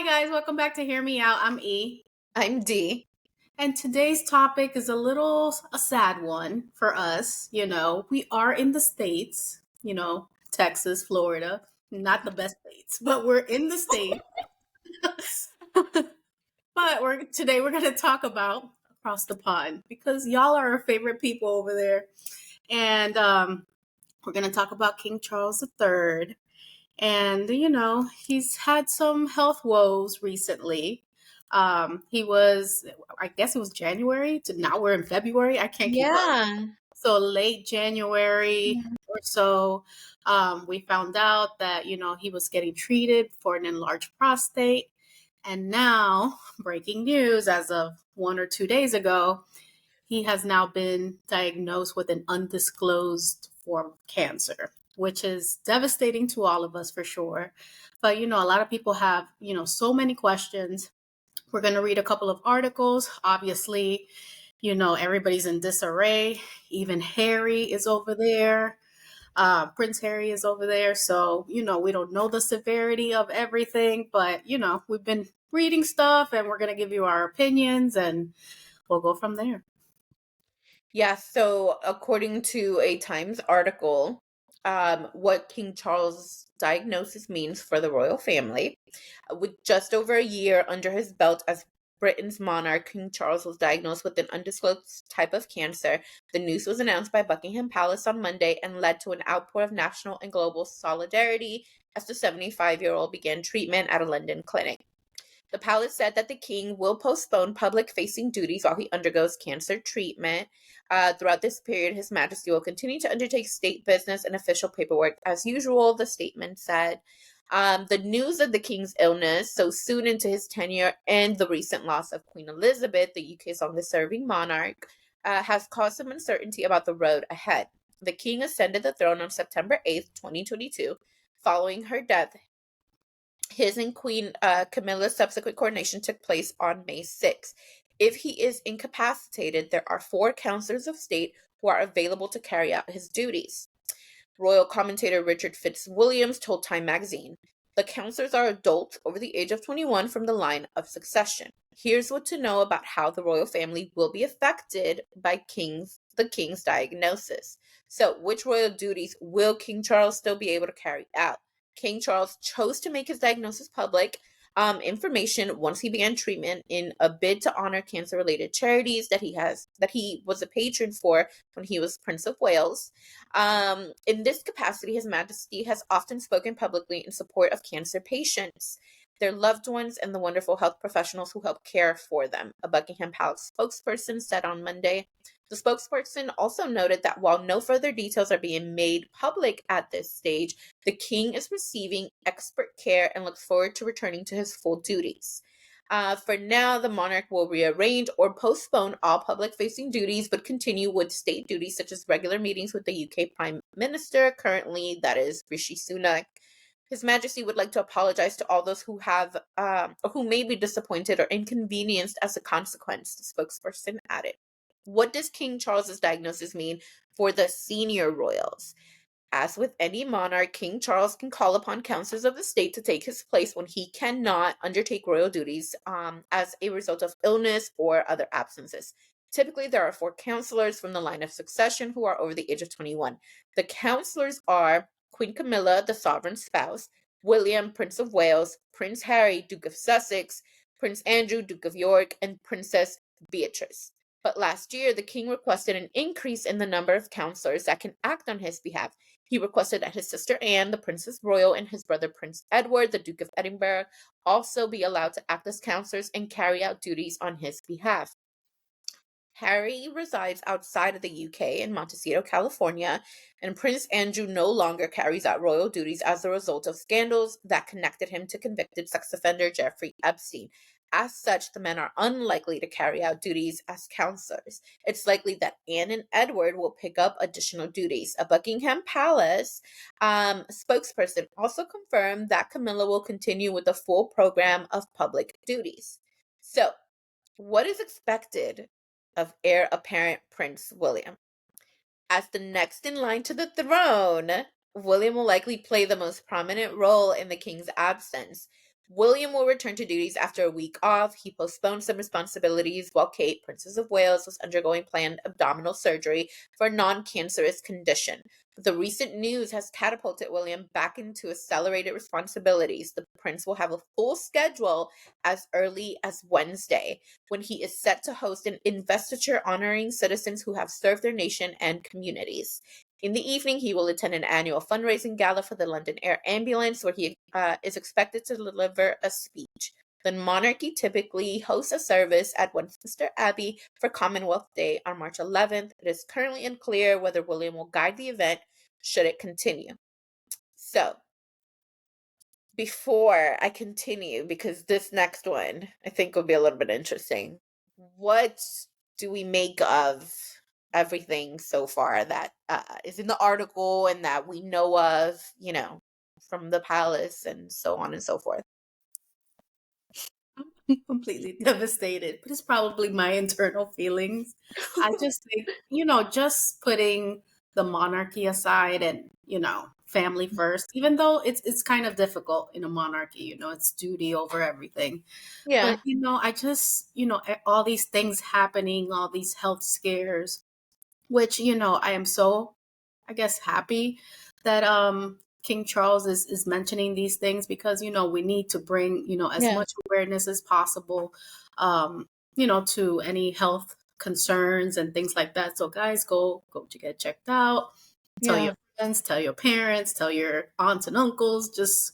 Hi guys, welcome back to Hear Me Out. I'm E. I'm D. And today's topic is a sad one for us. We are in the States, Texas, Florida, not the best states, but we're in the States. But today we're going to talk about across the pond because y'all are our favorite people over there. And we're going to talk about King Charles III. And, he's had some health woes recently. I guess it was January to now we're in February. I can't keep up. Yeah. So late January or so, we found out that, he was getting treated for an enlarged prostate. And now, breaking news as of 1 or 2 days ago, he has now been diagnosed with an undisclosed form of cancer, which is devastating to all of us for sure. But, a lot of people have, so many questions. We're going to read a couple of articles. Obviously, everybody's in disarray. Even Harry is over there. Prince Harry is over there. So, we don't know the severity of everything, but, we've been reading stuff and we're going to give you our opinions and we'll go from there. Yeah, so according to a Times article, what King Charles' diagnosis means for the royal family. With just over a year under his belt as Britain's monarch, King Charles was diagnosed with an undisclosed type of cancer. The news was announced by Buckingham Palace on Monday and led to an outpour of national and global solidarity as the 75-year-old began treatment at a London clinic. The palace said that the king will postpone public-facing duties while he undergoes cancer treatment. Throughout this period, His Majesty will continue to undertake state business and official paperwork as usual, the statement said. The news of the king's illness so soon into his tenure and the recent loss of Queen Elizabeth, the UK's longest-serving monarch, has caused some uncertainty about the road ahead. The king ascended the throne on September 8th, 2022. Following her death, his and Queen Camilla's subsequent coronation took place on May 6th. If he is incapacitated, there are 4 counselors of state who are available to carry out his duties. Royal commentator Richard Fitzwilliams told Time magazine, "The counselors are adults over the age of 21 from the line of succession. Here's what to know about how the royal family will be affected by the king's diagnosis." So, which royal duties will King Charles still be able to carry out? King Charles chose to make his diagnosis public information once he began treatment in a bid to honor cancer-related charities that he was a patron for when he was Prince of Wales. In this capacity, His Majesty has often spoken publicly in support of cancer patients, their loved ones, and the wonderful health professionals who help care for them, a Buckingham Palace spokesperson said on Monday. The spokesperson also noted that while no further details are being made public at this stage, the king is receiving expert care and looks forward to returning to his full duties. For now, the monarch will rearrange or postpone all public-facing duties, but continue with state duties such as regular meetings with the UK Prime Minister. Currently, that is Rishi Sunak. His Majesty would like to apologize to all those who have or who may be disappointed or inconvenienced as a consequence, the spokesperson added. What does King Charles's diagnosis mean for the senior royals? As with any monarch, King Charles can call upon counselors of the state to take his place when he cannot undertake royal duties as a result of illness or other absences. Typically, there are 4 counselors from the line of succession who are over the age of 21. The counselors are Queen Camilla, the sovereign spouse, William, Prince of Wales, Prince Harry, Duke of Sussex, Prince Andrew, Duke of York, and Princess Beatrice. But last year, the king requested an increase in the number of counselors that can act on his behalf. He requested that his sister Anne, the Princess Royal, and his brother Prince Edward, the Duke of Edinburgh, also be allowed to act as counselors and carry out duties on his behalf. Harry resides outside of the UK in Montecito, California, and Prince Andrew no longer carries out royal duties as a result of scandals that connected him to convicted sex offender Jeffrey Epstein. As such, the men are unlikely to carry out duties as counselors. It's likely that Anne and Edward will pick up additional duties. A Buckingham Palace spokesperson also confirmed that Camilla will continue with the full program of public duties. So, what is expected of heir apparent Prince William? As the next in line to the throne, William will likely play the most prominent role in the king's absence. William will return to duties after a week off. He postponed some responsibilities while Kate, Princess of Wales, was undergoing planned abdominal surgery for a non-cancerous condition. But the recent news has catapulted William back into accelerated responsibilities. The prince will have a full schedule as early as Wednesday, when he is set to host an investiture honoring citizens who have served their nation and communities. In the evening, he will attend an annual fundraising gala for the London Air Ambulance, where he is expected to deliver a speech. The monarchy typically hosts a service at Westminster Abbey for Commonwealth Day on March 11th. It is currently unclear whether William will guide the event should it continue. So, before I continue, because this next one I think will be a little bit interesting, what do we make of everything so far that is in the article and that we know of, from the palace and so on and so forth? I'm completely devastated, but it's probably my internal feelings. I just think, just putting the monarchy aside and, family first, even though it's kind of difficult in a monarchy, it's duty over everything. But, Yeah, I just, all these things happening, all these health scares, which, I am so, I guess, happy that King Charles is mentioning these things because, we need to bring, as yeah, much awareness as possible, to any health concerns and things like that. So guys, go to get checked out. Tell yeah, your friends, tell your parents, tell your aunts and uncles, just,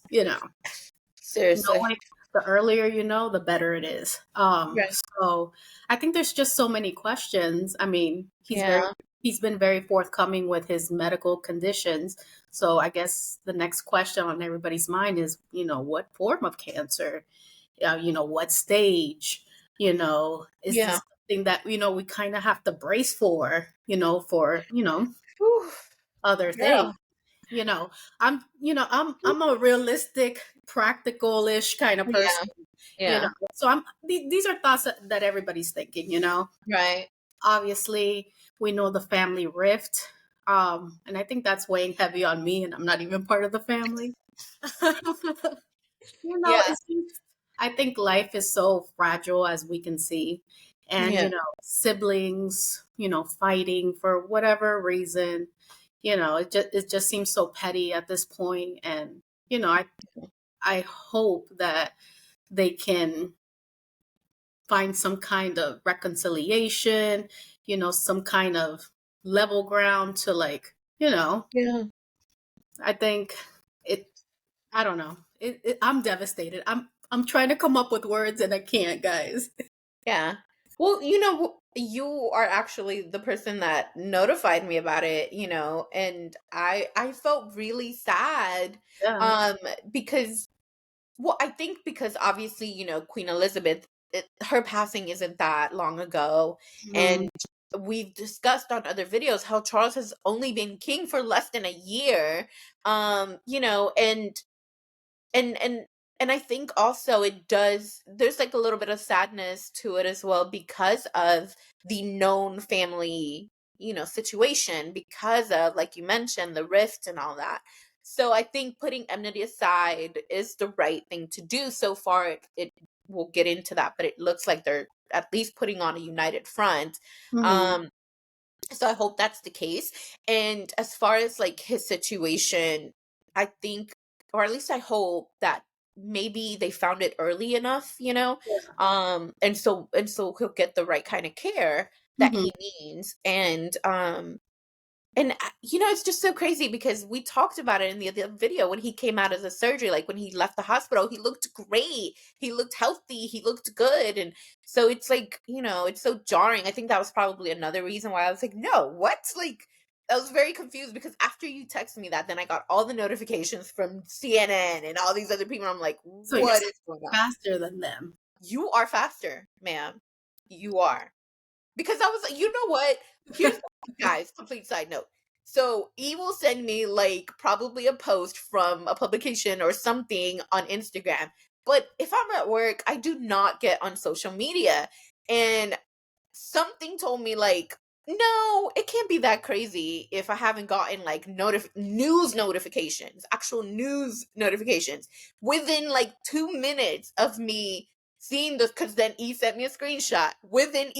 seriously. knowing the earlier you know, the better it is. Right. So I think there's just so many questions. I mean, Yeah, he's been very forthcoming with his medical conditions. So I guess the next question on everybody's mind is, what form of cancer? What stage? Is yeah, this something that, we kind of have to brace for, for, whew, other yeah, things? you know I'm a realistic, practical-ish kind of person, yeah, you know yeah, so these are thoughts that everybody's thinking. right. Obviously we know the family rift, and I think that's weighing heavy on me, and I'm not even part of the family. Yeah, It's just, I think life is so fragile, as we can see, and yeah, siblings, fighting for whatever reason. It just seems so petty at this point, and I hope that they can find some kind of reconciliation, some kind of level ground to, like, yeah. I think it I don't know. I'm devastated. I'm trying to come up with words and I can't, guys. Yeah. Well, you are actually the person that notified me about it, and I felt really sad Yeah. um because, well, I think because obviously, Queen Elizabeth, her passing isn't that long ago, Mhm. and we've discussed on other videos how Charles has only been king for less than a year. And and and and I think also it does, there's like a little bit of sadness to it as well because of the known family, situation, because of, like you mentioned, the rift and all that. So I think putting enmity aside is the right thing to do. So far it will get into that, but it looks like they're at least putting on a united front. Mhm. um so I hope that's the case. And as far as like his situation, I think, or at least I hope that maybe they found it early enough, and so he'll get the right kind of care that Mhm. he needs. And it's just so crazy because we talked about it in the other video when he came out of the surgery. Like when he left the hospital, he looked great. He looked healthy. He looked good. And so it's like, it's so jarring. I think that was probably another reason why I was like, no, what? Like, I was very confused because after you texted me that, then I got all the notifications from CNN and all these other people. I'm like, So you're what is going on? faster than them. You are faster, ma'am. You are. Because I was like, you know what? Here's guys, complete side note. So E will send me like probably a post from a publication or something on Instagram. But if I'm at work, I do not get on social media. And something told me like No, it can't be that crazy if I haven't gotten like news notifications, actual news notifications within like 2 minutes of me seeing this. Because then E sent me a screenshot. Within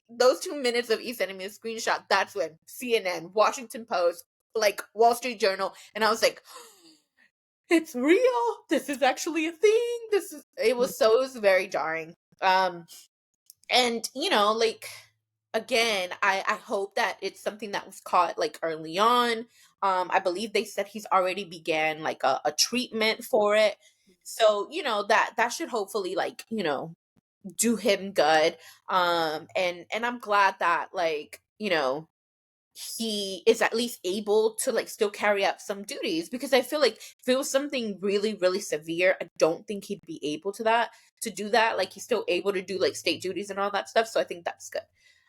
those 2 minutes of E sending me a screenshot, that's when CNN, Washington Post, like Wall Street Journal, and I was like, it's real. This is actually a thing. It was so, it was very jarring. And like, again, I hope that it's something that was caught like early on. I believe they said he's already began like a treatment for it, so that should hopefully like do him good. And I'm glad that like he is at least able to like still carry out some duties, because I feel like if it was something really really severe, I don't think he'd be able to do that. Like, he's still able to do like state duties and all that stuff, so I think that's good.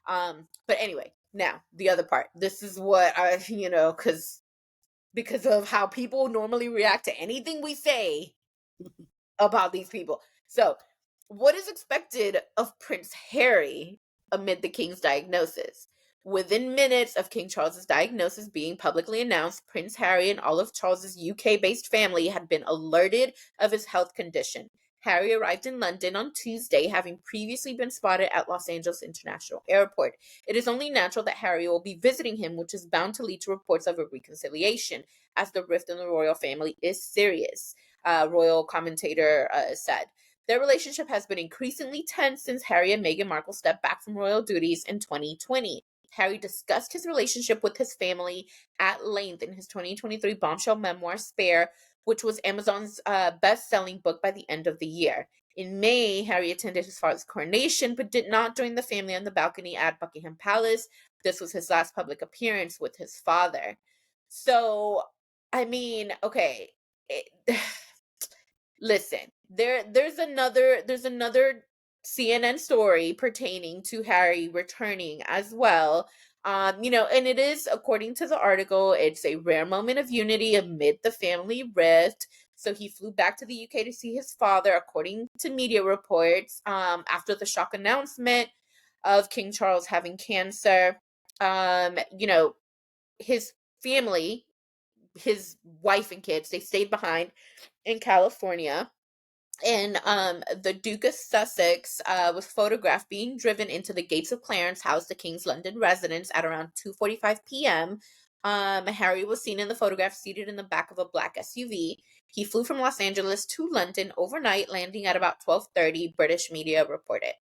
But anyway, now the other part, this is what I because of how people normally react to anything we say about these people. So, what is expected of Prince Harry amid the king's diagnosis? Within minutes of King Charles's diagnosis being publicly announced, Prince Harry and all of Charles's UK-based family had been alerted of his health condition. Harry arrived in London on Tuesday, having previously been spotted at Los Angeles International Airport. It is only natural that Harry will be visiting him, which is bound to lead to reports of a reconciliation, as the rift in the royal family is serious, royal commentator said. Their relationship has been increasingly tense since Harry and Meghan Markle stepped back from royal duties in 2020. Harry discussed his relationship with his family at length in his 2023 bombshell memoir, Spare, which was Amazon's best-selling book by the end of the year. In May, Harry attended his father's coronation, but did not join the family on the balcony at Buckingham Palace. This was his last public appearance with his father. So, I mean, okay, it, listen, there's another CNN story pertaining to Harry returning as well. And it is, according to the article, it's a rare moment of unity amid the family rift. So he flew back to the UK to see his father, according to media reports, after the shock announcement of King Charles having cancer. His family, his wife and kids, they stayed behind in California. And the Duke of Sussex was photographed being driven into the gates of Clarence House, the King's London residence, at around 2:45 p.m. Harry was seen in the photograph seated in the back of a black SUV. He flew from Los Angeles to London overnight, landing at about 12:30, British media reported.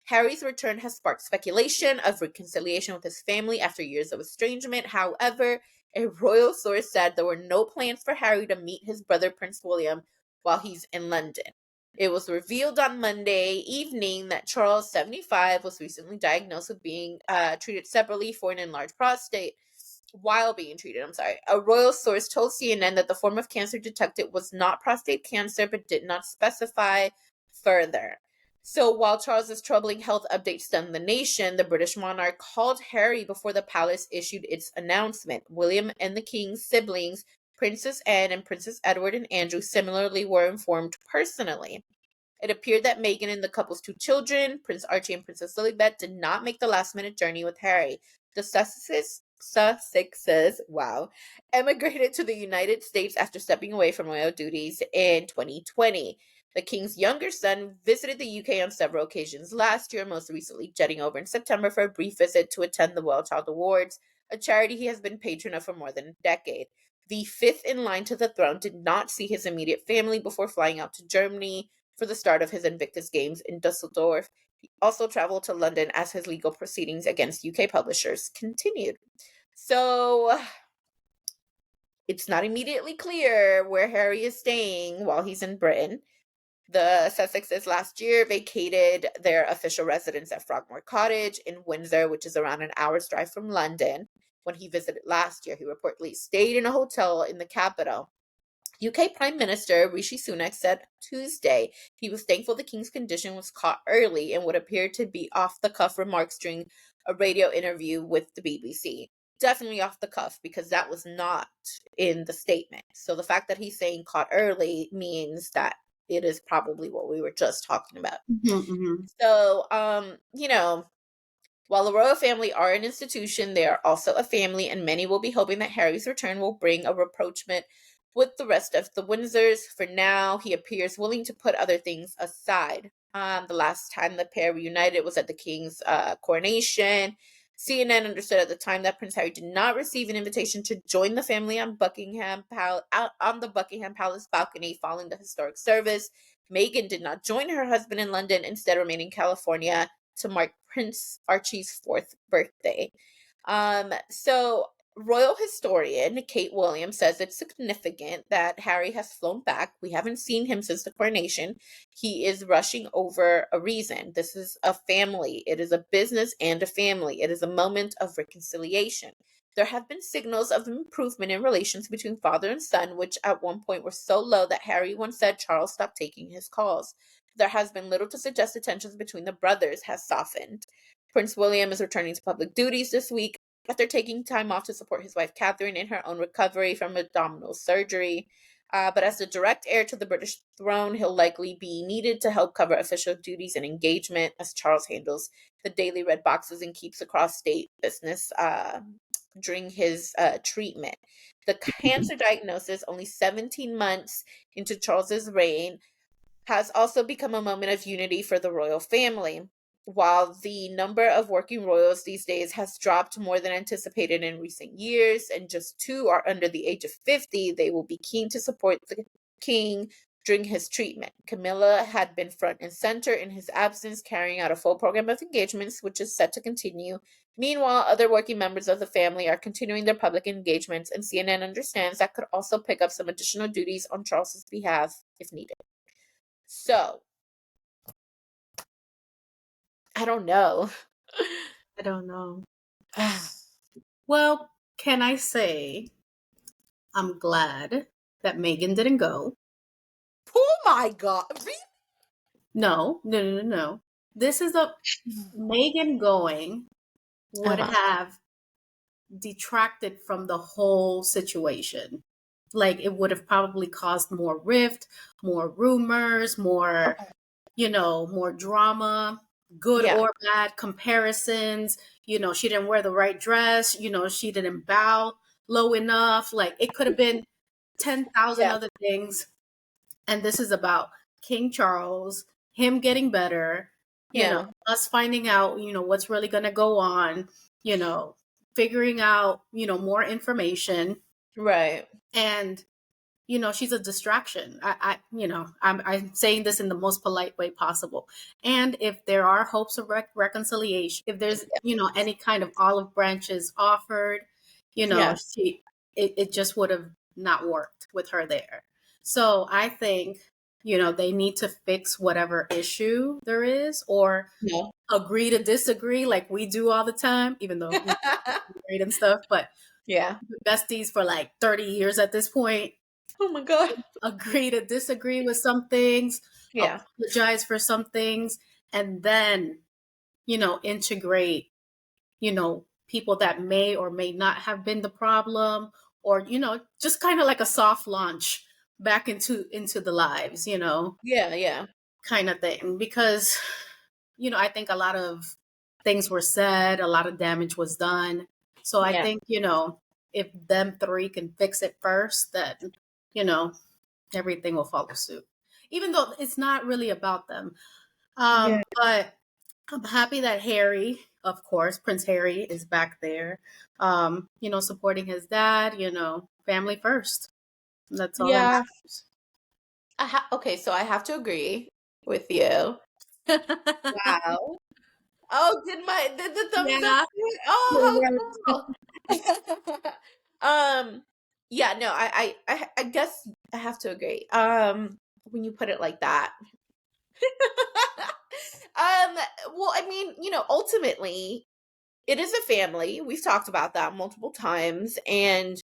Harry's return has sparked speculation of reconciliation with his family after years of estrangement. However, a royal source said there were no plans for Harry to meet his brother Prince William while he's in London. It was revealed on Monday evening that Charles, 75, was recently diagnosed with being treated separately for an enlarged prostate. While being treated, I'm sorry. A royal source told CNN that the form of cancer detected was not prostate cancer, but did not specify further. So while Charles's troubling health update stunned the nation, the British monarch called Harry before the palace issued its announcement. William and the king's siblings, Princess Anne and Princess Edward and Andrew, similarly were informed personally. It appeared that Meghan and the couple's two children, Prince Archie and Princess Lilibet, did not make the last-minute journey with Harry. The Sussexes, wow, emigrated to the United States after stepping away from royal duties in 2020. The king's younger son visited the UK on several occasions last year, most recently jetting over in September for a brief visit to attend the Well Child Awards, a charity he has been patron of for more than a decade. The fifth in line to the throne did not see his immediate family before flying out to Germany for the start of his Invictus Games in Dusseldorf. He also traveled to London as his legal proceedings against UK publishers continued. So it's not immediately clear where Harry is staying while he's in Britain. The Sussexes last year vacated their official residence at Frogmore Cottage in Windsor, which is around an hour's drive from London. When he visited last year, he reportedly stayed in a hotel in the capital. UK Prime Minister Rishi Sunak said Tuesday he was thankful the king's condition was caught early and would appear to be off-the-cuff remarks during a radio interview with the BBC. Definitely off the cuff, because that was not in the statement. So the fact that he's saying caught early means that it is probably what we were just talking about. Mm-hmm, mm-hmm. So, While the royal family are an institution, they are also a family, and many will be hoping that Harry's return will bring a rapprochement with the rest of the Windsors. For now, he appears willing to put other things aside. The last time the pair reunited was at the king's coronation. CNN understood at the time that Prince Harry did not receive an invitation to join the family on on the Buckingham Palace balcony following the historic service. Meghan did not join her husband in London, instead remaining in California to mark Prince Archie's fourth birthday. So royal historian Kate Williams says it's significant that Harry has flown back. We haven't seen him since the coronation. He is rushing over a reason. This is a family. It is a business and a family. It is a moment of reconciliation. There have been signals of improvement in relations between father and son, which at one point were so low that Harry once said Charles stopped taking his calls. There has been little to suggest the tensions between the brothers has softened. Prince William is returning to public duties this week after taking time off to support his wife Catherine in her own recovery from abdominal surgery. But as the direct heir to the British throne, he'll likely be needed to help cover official duties and engagement as Charles handles the daily red boxes and keeps across state business during his treatment. The cancer diagnosis, only 17 months into Charles's reign, has also become a moment of unity for the royal family. While the number of working royals these days has dropped more than anticipated in recent years, and just 2 are under the age of 50, they will be keen to support the king during his treatment. Camilla had been front and center in his absence, carrying out a full program of engagements, which is set to continue. Meanwhile, other working members of the family are continuing their public engagements, and CNN understands that could also pick up some additional duties on Charles's behalf if needed. So, I don't know. I don't know. Well, can I say I'm glad that Meghan didn't go? Oh my God. No, no, no, no, no. This is a Meghan going would Uh-huh. have detracted from the whole situation. Like it would have probably caused more rift, more rumors, more, Okay. more drama, good Yeah. or bad comparisons. She didn't wear the right dress, she didn't bow low enough. Like it could have been 10,000 Yeah. other things. And this is about King Charles, him getting better, Yeah. us finding out, what's really going to go on, you know, figuring out, more information. Right. And, she's a distraction. I'm saying this in the most polite way possible. And if there are hopes of reconciliation, if there's, any kind of olive branches offered, Yes. it just would have not worked with her there. So I think, they need to fix whatever issue there is or No. agree to disagree like we do all the time, even though we're great and stuff, but Yeah. besties for like 30 years at this point. Oh my God. Agree to disagree with some things, Yeah. apologize for some things, and then, integrate, people that may or may not have been the problem, or, just kind of like a soft launch back into the lives, Yeah. Yeah. kind of thing. Because, I think a lot of things were said, a lot of damage was done. So I Yeah. think, if them three can fix it first, then, you know, everything will follow suit. Even though it's not really about them. Yeah. But I'm happy that Harry, of course, Prince Harry is back there, supporting his dad, family first. That's all that Yeah. matters. Okay, so I have to agree with you. Wow. Oh, did the thumbs up? Yeah, you're Oh, right. how cool. Yeah, no, I guess I have to agree. When you put it like that. Um, well, I mean, ultimately, it is a family. We've talked about that multiple times, and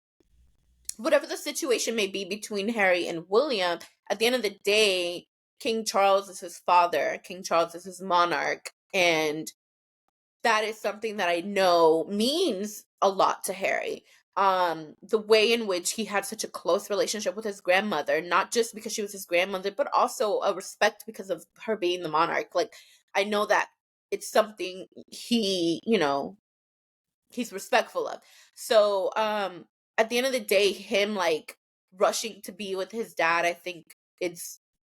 whatever the situation may be between Harry and William, at the end of the day, King Charles is his father. King Charles is his monarch, and that is something that I know means a lot to Harry. The way in which he had such a close relationship with his grandmother, not just because she was his grandmother, but also a respect because of her being the monarch. Like, I know that it's something he's respectful of. So, at the end of the day, him like rushing to be with his dad, I think it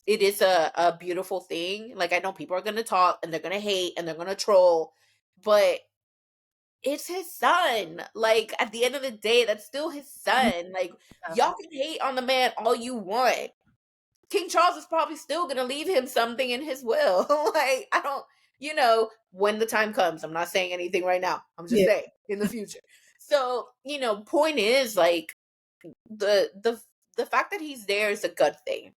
is a beautiful thing. Like, I know people are gonna talk and they're gonna hate and they're gonna troll, but it's his son. Like, at the end of the day, that's still his son. Like, Yeah. y'all can hate on the man all you want. King Charles is probably still gonna leave him something in his will. Like, I don't, when the time comes. I'm not saying anything right now. I'm just Yeah. saying in the future. So, point is like the fact that he's there is a good thing.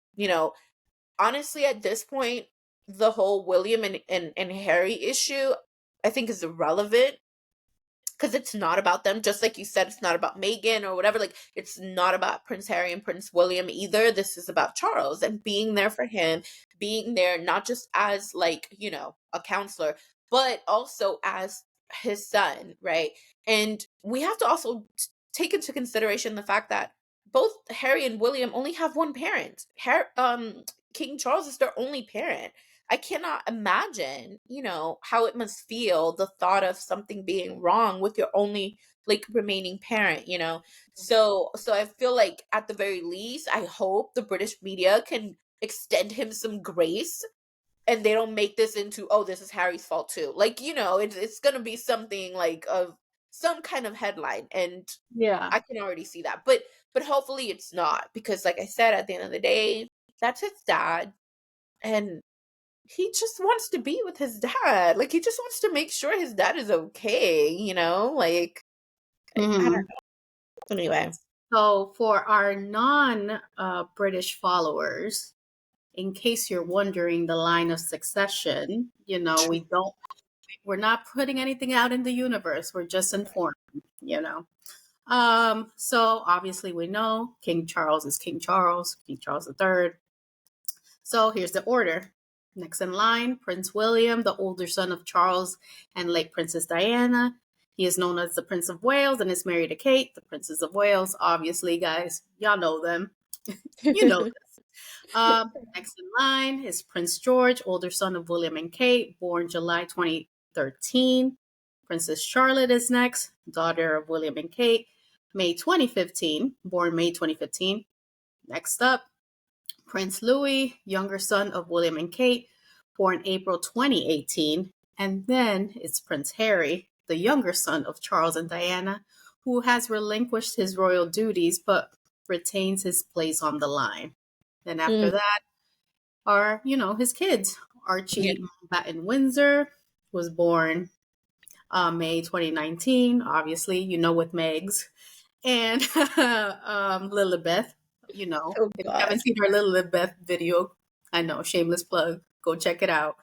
Honestly, at this point, the whole William and Harry issue, I think, is irrelevant because it's not about them. Just like you said, it's not about Meghan or whatever. Like, it's not about Prince Harry and Prince William either. This is about Charles and being there for him, being there not just as like, a counselor, but also as his son, right? And we have to also take into consideration the fact that both Harry and William only have one parent. King Charles is their only parent. I cannot imagine, how it must feel, the thought of something being wrong with your only like remaining parent. So I feel like at the very least, I hope the British media can extend him some grace and they don't make this into, oh, this is Harry's fault too. Like, it's gonna be something like of some kind of headline, and Yeah. I can already see that. But hopefully it's not, because like I said, at the end of the day, that's his dad. And he just wants to be with his dad. Like, he just wants to make sure his dad is okay. Like, I don't Mhm. know. Anyway. So for our non British followers, in case you're wondering the line of succession, we're not putting anything out in the universe. We're just informing. So obviously we know King Charles is King Charles, King Charles III. So here's the order. Next in line, Prince William, the older son of Charles and late Princess Diana. He is known as the Prince of Wales and is married to Kate, the Princess of Wales. Obviously, guys, y'all know them. You know this. Next in line is Prince George, older son of William and Kate, born July 2013. Princess Charlotte is next, daughter of William and Kate, May 2015, born May 2015. Next up, Prince Louis, younger son of William and Kate, born April 2018. And then it's Prince Harry, the younger son of Charles and Diana, who has relinquished his royal duties but retains his place on the line. Then after Mm, that are, his kids. yeah. Archie Mountbatten Windsor was born May 2019, obviously, with Megs. And Lilibeth, Oh if you God. haven't seen her Lilibeth video, I know, shameless plug, go check it out.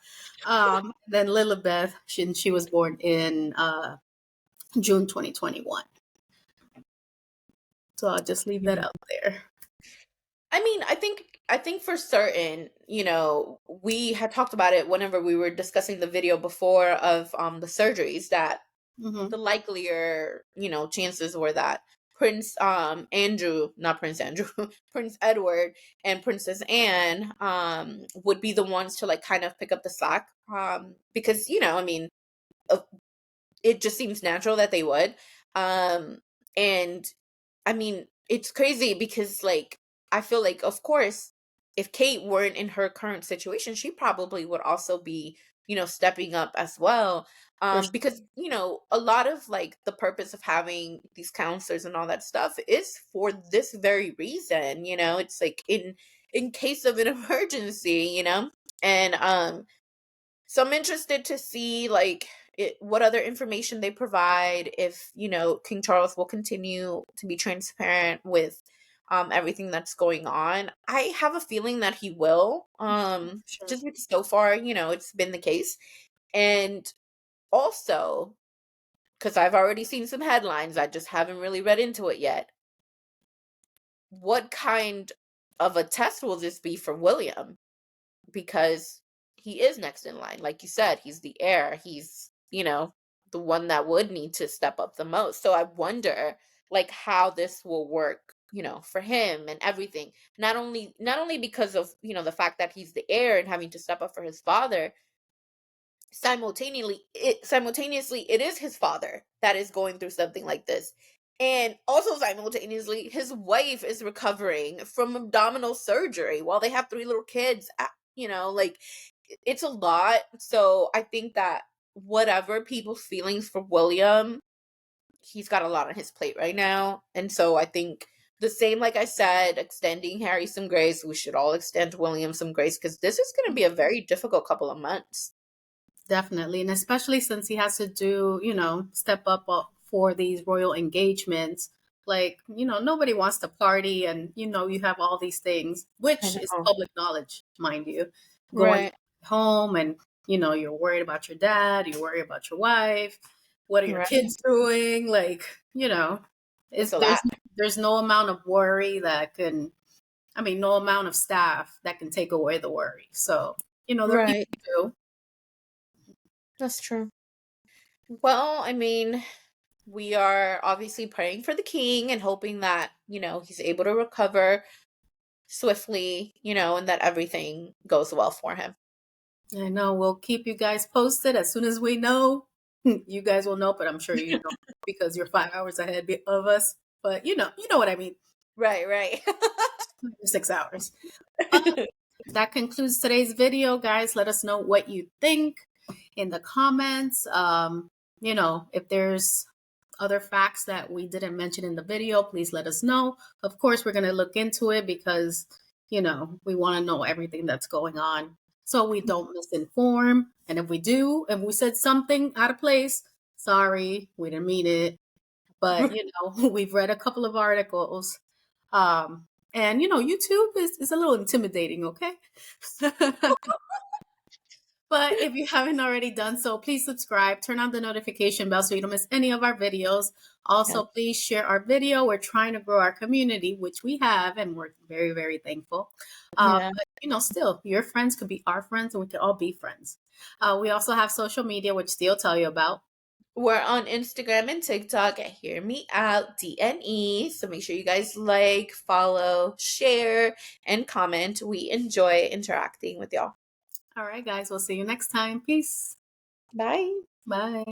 Then Lilibeth, she was born in June 2021. So I'll just leave that Yeah. out there. I mean, I think for certain, we had talked about it whenever we were discussing the video before of the surgeries, that Hmm. the likelier, chances were that Prince Andrew, not Prince Andrew, Prince Edward and Princess Anne would be the ones to like kind of pick up the slack, because I mean, uh, it just seems natural that they would. And I mean, it's crazy because like I feel like, of course, if Kate weren't in her current situation, she probably would also be, stepping up as well. For sure. Because, a lot of like the purpose of having these counselors and all that stuff is for this very reason. It's like in case of an emergency. And so I'm interested to see like what other information they provide, if King Charles will continue to be transparent with everything that's going on. I have a feeling that he will, Sure. just because so far it's been the case. And also, because I've already seen some headlines, I just haven't really read into it yet. What kind of a test will this be for William? Because he is next in line. Like you said, he's the heir. He's, the one that would need to step up the most. So I wonder like how this will work, for him and everything. Not only because of, the fact that he's the heir and having to step up for his father, simultaneously it is his father that is going through something like this, and also simultaneously his wife is recovering from abdominal surgery while they have three little kids. Like, it's a lot. So I think that whatever people's feelings for William, he's got a lot on his plate right now. And so I think the same, like I said, extending Harry some grace, we should all extend William some grace, because this is going to be a very difficult couple of months. Definitely. And especially since he has to do, step up for these royal engagements. Like, nobody wants to party and, you have all these things, I which is know. public knowledge, mind you, going Right. home and, you're worried about your dad, you're worried about your wife. What are your Right. kids doing? Like, It's it's, a there's, lot. there's no amount of worry no amount of staff that can take away the worry. So, there are people Right. who do. That's true. Well, I mean, we are obviously praying for the king and hoping that, he's able to recover swiftly, and that everything goes well for him. I know. We'll keep you guys posted as soon as we know. You guys will know, but I'm sure you know because you're 5 hours ahead of us. But you know what I mean. Right, right. 6 hours. That concludes today's video, guys. Let us know what you think in the comments. If there's other facts that we didn't mention in the video, please let us know. Of course, we're going to look into it because, we want to know everything that's going on so we don't misinform. And if we do, and we said something out of place, sorry, we didn't mean it. But, we've read a couple of articles. And, YouTube is a little intimidating, okay? But if you haven't already done so, please subscribe, turn on the notification bell so you don't miss any of our videos. Yeah. Also, please share our video. We're trying to grow our community, which we have, and we're very, very thankful. Yeah. But, still, your friends could be our friends, and we could all be friends. We also have social media, which Steve will tell you about. We're on Instagram and TikTok at Hear Me Out DNE. So make sure you guys like, follow, share, and comment. We enjoy interacting with y'all. All right, guys, we'll see you next time. Peace. Bye. Bye.